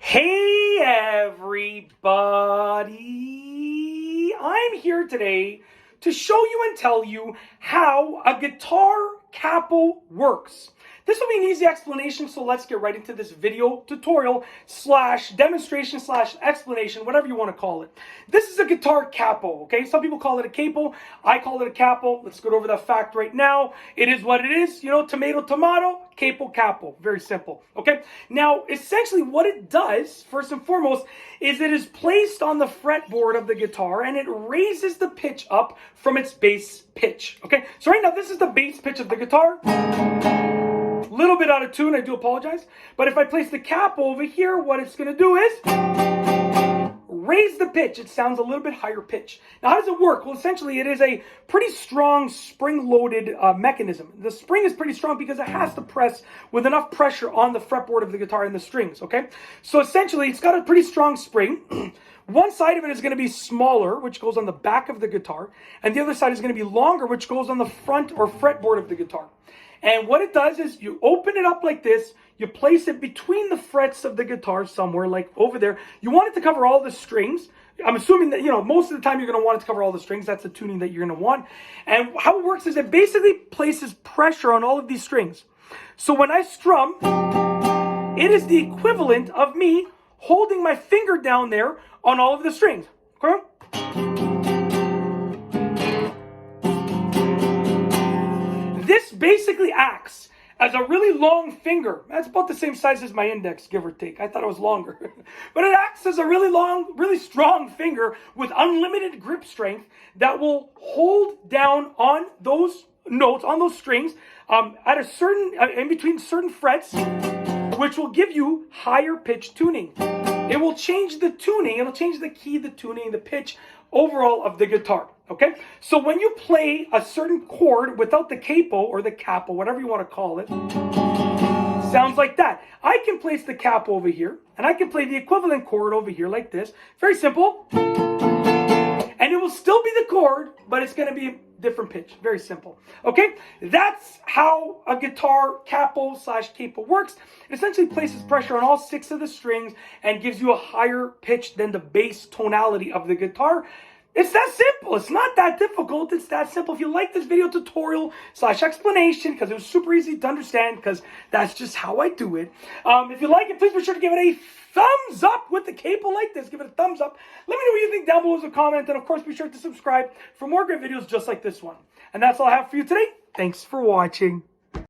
Hey everybody! I'm here today to show you and tell you how a guitar capo works. This will be an easy explanation, so let's get right into this video tutorial slash demonstration slash explanation, whatever you want to call it. This is a guitar capo, okay? Some people call it a capo. I call it a capo. Let's go over that fact right now. It is what it is. You know, tomato, tomato, capo, capo. Very simple, okay? Now, essentially what it does, first and foremost, is it is placed on the fretboard of the guitar and it raises the pitch up from its bass pitch, okay? So right now, this is the bass pitch of the guitar. Little bit out of tune, I do apologize. But if I place the capo over here, what it's going to do is raise the pitch. It sounds a little bit higher pitch. Now, how does it work? Well, essentially, it is a pretty strong spring-loaded mechanism. The spring is pretty strong because it has to press with enough pressure on the fretboard of the guitar and the strings, okay? So essentially, it's got a pretty strong spring. One side of it is going to be smaller, which goes on the back of the guitar, and the other side is going to be longer, which goes on the front or fretboard of the guitar. And what it does is you open it up like this, you place it between the frets of the guitar somewhere, like over there. You want it to cover all the strings. I'm assuming that, you know, most of the time you're going to want it to cover all the strings. That's the tuning that you're going to want. And how it works is it basically places pressure on all of these strings. So when I strum, it is the equivalent of me holding my finger down there on all of the strings. Okay? This basically acts as a really long finger. That's about the same size as my index, give or take. I thought it was longer. But it acts as a really long, really strong finger with unlimited grip strength that will hold down on those notes, on those strings, at a certain, in between certain frets, which will give you higher pitch tuning. It will change the tuning, it'll change the key, the tuning, the pitch overall of the guitar, okay? So when you play a certain chord without the capo or the capo, whatever you want to call it, sounds like that. I can place the capo over here, and I can play the equivalent chord over here like this. Very simple. And it will still be the chord, but it's going to be a different pitch. Very simple. Okay? That's how a guitar capo slash capo works. It essentially places pressure on all 6 of the strings and gives you a higher pitch than the bass tonality of the guitar. It's that simple. It's not that difficult. It's that simple. If you like this video tutorial slash explanation, because it was super easy to understand, because that's just how I do it. If you like it, please be sure to give it a thumbs up with the capo like this. Give it a thumbs up. Let me know what you think down below as a comment. And of course, be sure to subscribe for more great videos just like this one. And that's all I have for you today. Thanks for watching.